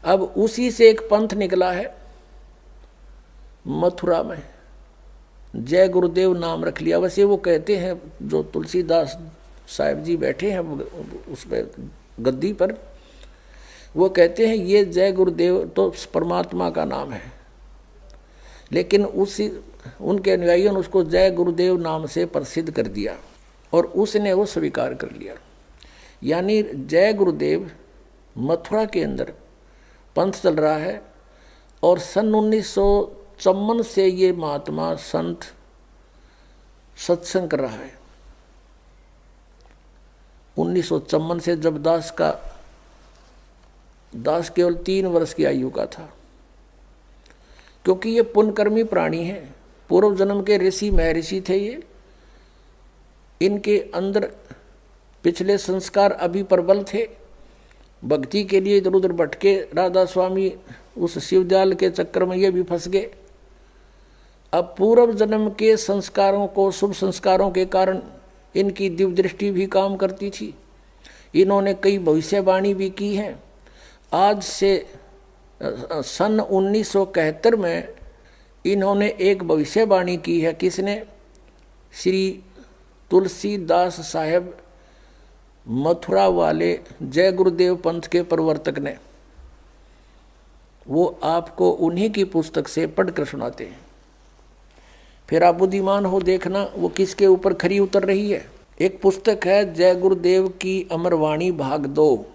अब उसी से एक पंथ निकला है मथुरा में, जय गुरुदेव नाम रख लिया। वैसे वो कहते हैं, जो तुलसीदास साहिब जी बैठे हैं उस पर गद्दी पर, वो कहते हैं ये जय गुरुदेव तो परमात्मा का नाम है, लेकिन उसी उनके अनुयायियों ने उसको जय गुरुदेव नाम से प्रसिद्ध कर दिया और उसने वो स्वीकार कर लिया। यानी जय गुरुदेव मथुरा के अंदर पंथ चल रहा है और सन 1954 से ये महात्मा संत सत्संग कर रहा है। 1954 से, जब दास केवल 3 वर्ष की आयु का था। क्योंकि ये पुण्यकर्मी प्राणी हैं, पूर्व जन्म के ऋषि महर्षि थे ये, इनके अंदर पिछले संस्कार अभी प्रबल थे, भक्ति के लिए इधर उधर भटके राधा स्वामी उस शिवदयाल के चक्कर में ये भी फंस गए। अब पूर्व जन्म के संस्कारों को, शुभ संस्कारों के कारण इनकी दिव्य दृष्टि भी काम करती थी। इन्होंने कई भविष्यवाणी भी की हैं। आज से सन 1971 में इन्होंने एक भविष्यवाणी की है। किसने? श्री तुलसीदास साहेब मथुरा वाले जय गुरुदेव पंथ के प्रवर्तक ने। वो आपको उन्हीं की पुस्तक से पढ़कर सुनाते हैं, फिर आप बुद्धिमान हो देखना वो किसके ऊपर खरी उतर रही है। एक पुस्तक है जय गुरुदेव की अमरवाणी भाग 2।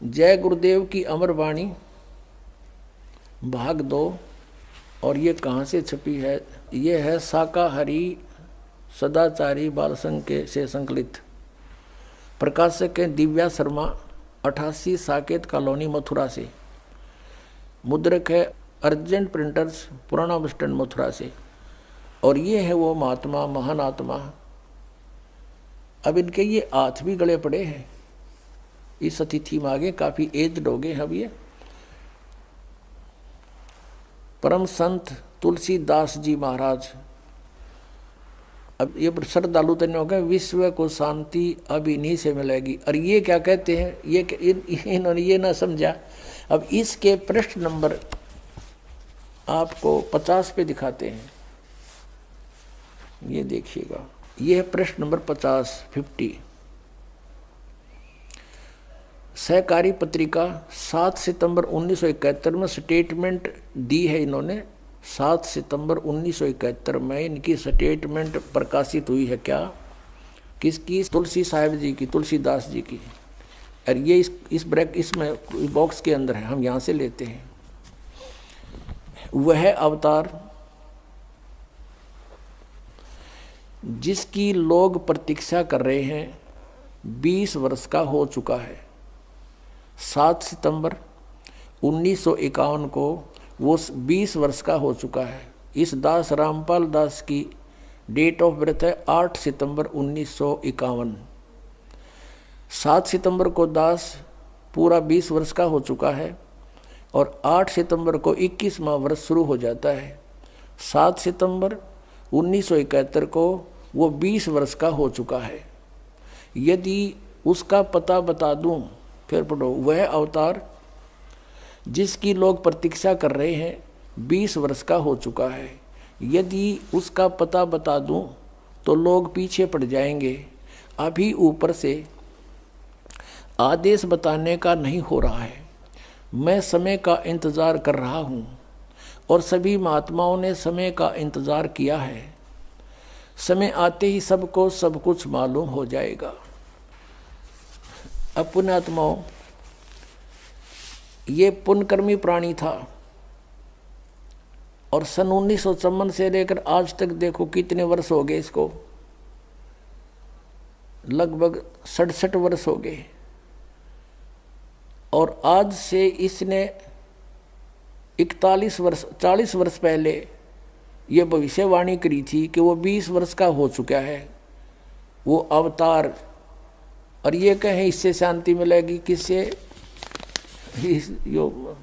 जय गुरुदेव की अमरवाणी भाग 2, और ये कहाँ से छपी है? ये है शाकाहारी सदाचारी बाल संघ के से संकलित। प्रकाशक है दिव्या शर्मा, 88 साकेत कॉलोनी मथुरा से। मुद्रक है अर्जेंट प्रिंटर्स, पुराना बस स्टैंड मथुरा से। और ये है वो महात्मा, महान आत्मा। अब इनके ये हाथ भी गले पड़े हैं इस अतिथि में, आगे काफी एज्ड हो गए हैं अब ये। परम संत तुलसीदास जी महाराज। अब ये श्रद्धालु तन्य हो गए, विश्व को शांति अब इन्हीं से मिलेगी। और ये क्या कहते हैं, इन्होंने ये ना समझा। अब इसके प्रश्न नंबर आपको 50 पे दिखाते हैं, ये देखिएगा। ये है प्रश्न नंबर 50। सहकारी पत्रिका 7 सितंबर 1971 में स्टेटमेंट दी है इन्होंने। 7 सितंबर 1971 में इनकी स्टेटमेंट प्रकाशित हुई है। क्या? किसकी? तुलसी साहिब जी की, तुलसीदास जी की। और ये इसमें बॉक्स के अंदर है, हम यहाँ से लेते हैं। वह अवतार जिसकी लोग प्रतीक्षा कर रहे हैं 20 वर्ष का हो चुका है। 7 सितंबर 1951 को वो 20 वर्ष का हो चुका है। इस दास रामपाल दास की डेट ऑफ बर्थ है 8 सितंबर 1951। 7 सितंबर को दास पूरा 20 वर्ष का हो चुका है और 8 सितंबर को 21वां वर्ष शुरू हो जाता है। 7 सितंबर 1971 को वो 20 वर्ष का हो चुका है। यदि उसका पता बता दूं, फिर पढ़ो। वह अवतार जिसकी लोग प्रतीक्षा कर रहे हैं 20 वर्ष का हो चुका है। यदि उसका पता बता दूं तो लोग पीछे पड़ जाएंगे। अभी ऊपर से आदेश बताने का नहीं हो रहा है। मैं समय का इंतज़ार कर रहा हूँ और सभी महात्माओं ने समय का इंतज़ार किया है। समय आते ही सबको सब कुछ मालूम हो जाएगा। अब पुण्यात्माओं, ये पुण्यकर्मी प्राणी था और सन 1954 से लेकर आज तक देखो कितने वर्ष हो गए इसको, लगभग 67 वर्ष हो गए। और आज से इसने 40 वर्ष पहले ये भविष्यवाणी करी थी कि वो 20 वर्ष का हो चुका है वो अवतार। और ये कहें इससे शांति मिलेगी किससे? यो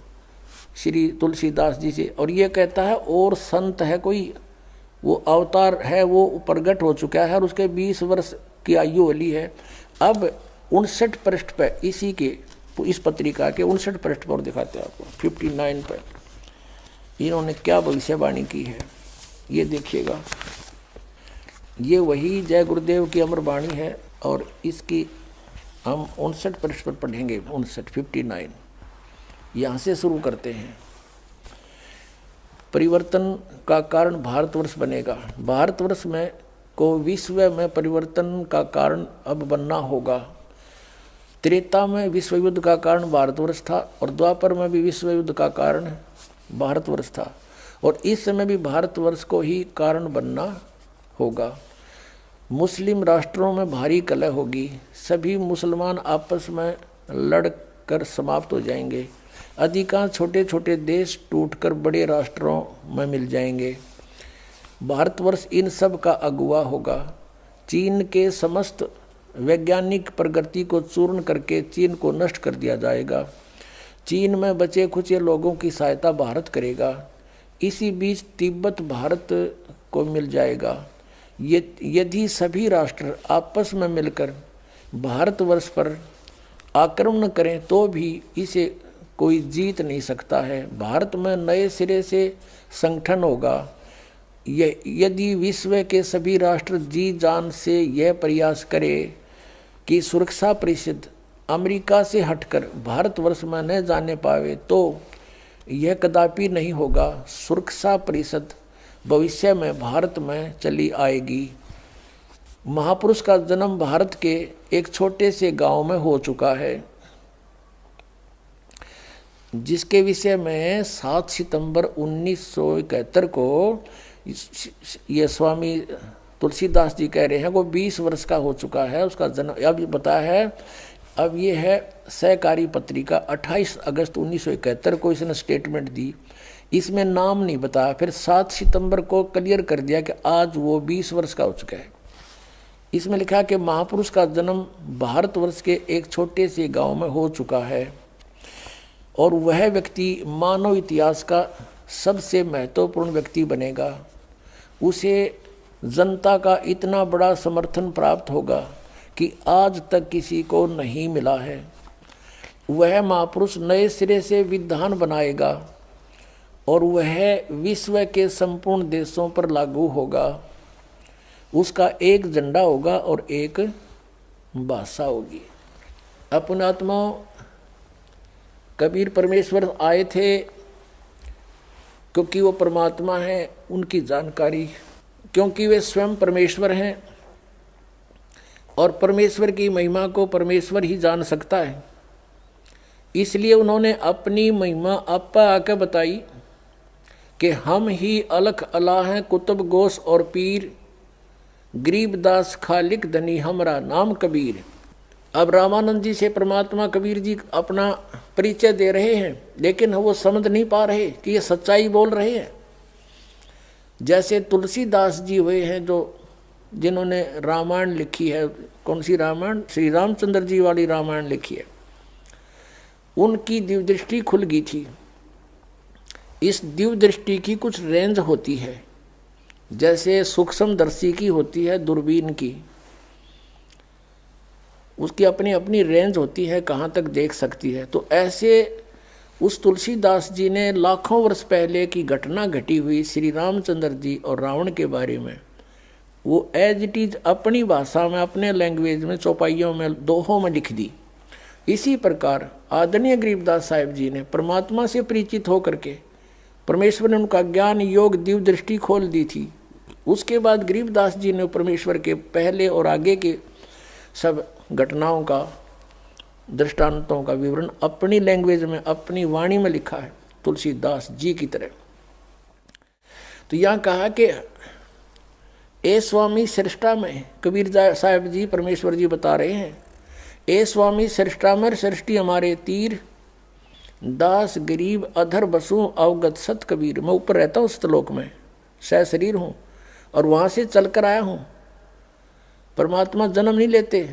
श्री तुलसीदास जी से। और ये कहता है और संत है कोई, वो अवतार है, वो प्रगट हो चुका है और उसके 20 वर्ष की आयु वाली है। अब 59 पृष्ठ पे इसी के इस पत्रिका के 59 पृष्ठ पर दिखाते हैं आपको 59 पर इन्होंने क्या भविष्यवाणी की है ये देखिएगा। ये वही जय गुरुदेव की अमर वाणी है और इसकी हम 59 पृष्ठ पर पढ़ेंगे। 59 यहाँ से शुरू करते हैं। परिवर्तन का कारण भारतवर्ष बनेगा। भारतवर्ष में को विश्व में परिवर्तन का कारण अब बनना होगा। त्रेता में विश्व युद्ध का कारण भारतवर्ष था और द्वापर में भी विश्व युद्ध का कारण भारतवर्ष था और इस समय भी भारतवर्ष को ही कारण बनना होगा। मुस्लिम राष्ट्रों में भारी कलह होगी। सभी मुसलमान आपस में लड़कर समाप्त हो जाएंगे। अधिकांश छोटे छोटे देश टूटकर बड़े राष्ट्रों में मिल जाएंगे। भारतवर्ष इन सब का अगुवा होगा। चीन के समस्त वैज्ञानिक प्रगति को चूर्ण करके चीन को नष्ट कर दिया जाएगा। चीन में बचे खुचे लोगों की सहायता भारत करेगा। इसी बीच तिब्बत भारत को मिल जाएगा। यदि सभी राष्ट्र आपस में मिलकर भारतवर्ष पर आक्रमण करें तो भी इसे कोई जीत नहीं सकता है। भारत में नए सिरे से संगठन होगा। यदि विश्व के सभी राष्ट्र जी जान से यह प्रयास करें कि सुरक्षा परिषद अमेरिका से हटकर भारतवर्ष में न जाने पावे तो यह कदापि नहीं होगा। सुरक्षा परिषद भविष्य में भारत में चली आएगी। महापुरुष का जन्म भारत के एक छोटे से गांव में हो चुका है, जिसके विषय में 7 सितंबर 1971 को ये स्वामी तुलसीदास जी कह रहे हैं वो 20 वर्ष का हो चुका है उसका जन्म। अब बताया है, अब ये है सहकारी पत्रिका 28 अगस्त 1971 को इसने स्टेटमेंट दी। इसमें नाम नहीं बताया। फिर 7 सितंबर को क्लियर कर दिया कि आज वो 20 वर्ष का हो चुका है। इसमें लिखा कि महापुरुष का जन्म भारतवर्ष के एक छोटे से गांव में हो चुका है और वह व्यक्ति मानव इतिहास का सबसे महत्वपूर्ण व्यक्ति बनेगा। उसे जनता का इतना बड़ा समर्थन प्राप्त होगा कि आज तक किसी को नहीं मिला है। वह महापुरुष नए सिरे से विधान बनाएगा और वह विश्व के संपूर्ण देशों पर लागू होगा। उसका एक झंडा होगा और एक भाषा होगी। अपने आत्माओं, कबीर परमेश्वर आए थे क्योंकि वो परमात्मा है, उनकी जानकारी, क्योंकि वे स्वयं परमेश्वर हैं और परमेश्वर की महिमा को परमेश्वर ही जान सकता है। इसलिए उन्होंने अपनी महिमा आपा आकर बताई कि हम ही अलख अला हैं, कुतुब गोस और पीर, गरीबदास खालिक धनी हमरा नाम कबीर। अब रामानंद जी से परमात्मा कबीर जी अपना परिचय दे रहे हैं, लेकिन वो समझ नहीं पा रहे कि ये सच्चाई बोल रहे हैं। जैसे तुलसीदास जी हुए हैं जिन्होंने रामायण लिखी है। कौन सी रामायण? श्री रामचंद्र जी वाली रामायण लिखी है। उनकी दिव्य दृष्टि खुल गई थी। इस दिव्य दृष्टि की कुछ रेंज होती है, जैसे सूक्ष्मदर्शी की होती है दूरबीन की। उसकी अपनी अपनी रेंज होती है, कहाँ तक देख सकती है। तो ऐसे उस तुलसीदास जी ने लाखों वर्ष पहले की घटना घटी हुई श्री रामचंद्र जी और रावण के बारे में वो एज इट इज अपनी भाषा में, अपने लैंग्वेज में, चौपाइयों में, दोहों में लिख दी। इसी प्रकार आदरणीय गरीबदास साहिब जी ने परमात्मा से परिचित होकर के परमेश्वर ने उनका ज्ञान योग दिव्य दृष्टि खोल दी थी। उसके बाद गरीबदास जी ने परमेश्वर के पहले और आगे के सब घटनाओं का, दृष्टांतों का विवरण अपनी लैंग्वेज में, अपनी वाणी में लिखा है, तुलसीदास जी की तरह। तो यहाँ कहा कि ए स्वामी सृष्टा में, कबीर साहब जी परमेश्वर जी बता रहे हैं, ए स्वामी सृष्टा में सृष्टि हमारे तीर, दास गरीब अधर बसू अवगत सत कबीर। मैं ऊपर रहता हूँ स्तलोक में, सह शरीर हूँ और वहाँ से चल कर आया हूँ। परमात्मा जन्म नहीं लेते।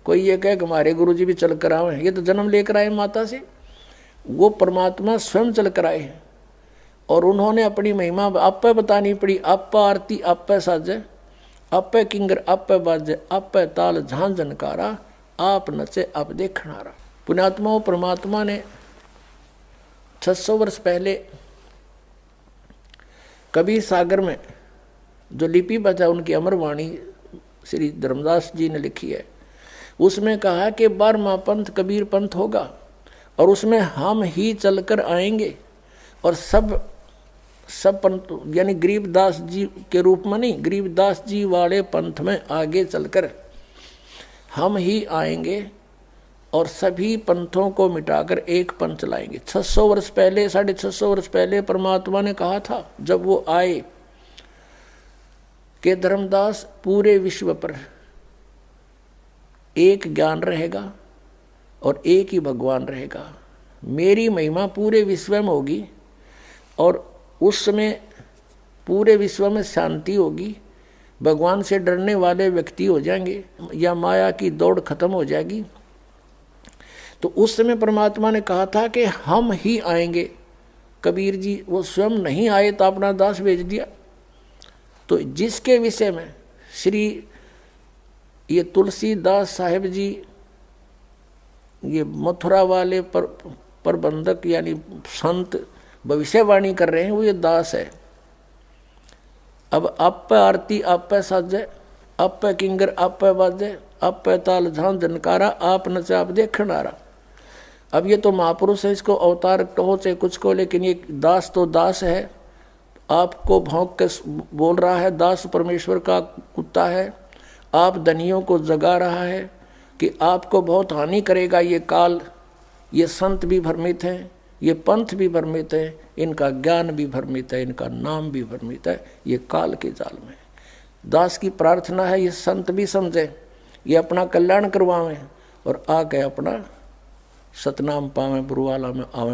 कोई ये कहे कि हमारे गुरु जी भी चल कर आए हैं, ये तो जन्म लेकर आए माता से। वो परमात्मा स्वयं चल कर आए हैं और उन्होंने अपनी महिमा आप पे बतानी पड़ी। आप पे आरती, आप पे साजे, आप पे किंगर, आप पे बाजे, आप पे ताल झांझ झनकारा, आप नचे अब देखनारा। पुण्यात्माओं, परमात्मा ने 600 वर्ष पहले कबीर सागर में जो लिपिबद्ध है उनकी अमर वाणी श्री धर्मदास जी ने लिखी है, उसमें कहा कि 12वां पंथ कबीर पंथ होगा और उसमें हम ही चलकर आएंगे और सब पंथ यानी गरीबदास जी के रूप में नहीं, गरीबदास जी वाले पंथ में आगे चलकर हम ही आएंगे और सभी पंथों को मिटाकर एक पंथ चलाएंगे। 600 वर्ष पहले 650 वर्ष पहले परमात्मा ने कहा था जब वो आए कि धर्मदास पूरे विश्व पर एक ज्ञान रहेगा और एक ही भगवान रहेगा, मेरी महिमा पूरे विश्व में होगी और उस समय पूरे विश्व में शांति होगी, भगवान से डरने वाले व्यक्ति हो जाएंगे या माया की दौड़ खत्म हो जाएगी। तो उस समय परमात्मा ने कहा था कि हम ही आएंगे। कबीर जी वो स्वयं नहीं आए तो अपना दास भेज दिया। तो जिसके विषय में श्री ये तुलसीदास साहेब जी ये मथुरा वाले प्रबंधक यानी संत भविष्यवाणी कर रहे हैं, वो ये दास है। अब आप पे आरती आप पे साजे, आप पे किंगर आप पे बाजे, आप पे ताल झांझ झनकारा, आप नचा आप देखनारा। अब ये तो महापुरुष है, इसको अवतार कहो चाहे कुछ को, लेकिन ये दास तो दास है, आपको भौंक के बोल रहा है। दास परमेश्वर का कुत्ता है, आप धनियों को जगा रहा है कि आपको बहुत हानि करेगा ये काल। ये संत भी भ्रमित हैं, ये पंथ भी भ्रमित है, इनका ज्ञान भी भ्रमित है, इनका नाम भी भ्रमित है, ये काल के जाल में। दास की प्रार्थना है ये संत भी समझे, ये अपना कल्याण करवावें और आके अपना सतनाम पावें, बुरवाला में आवें।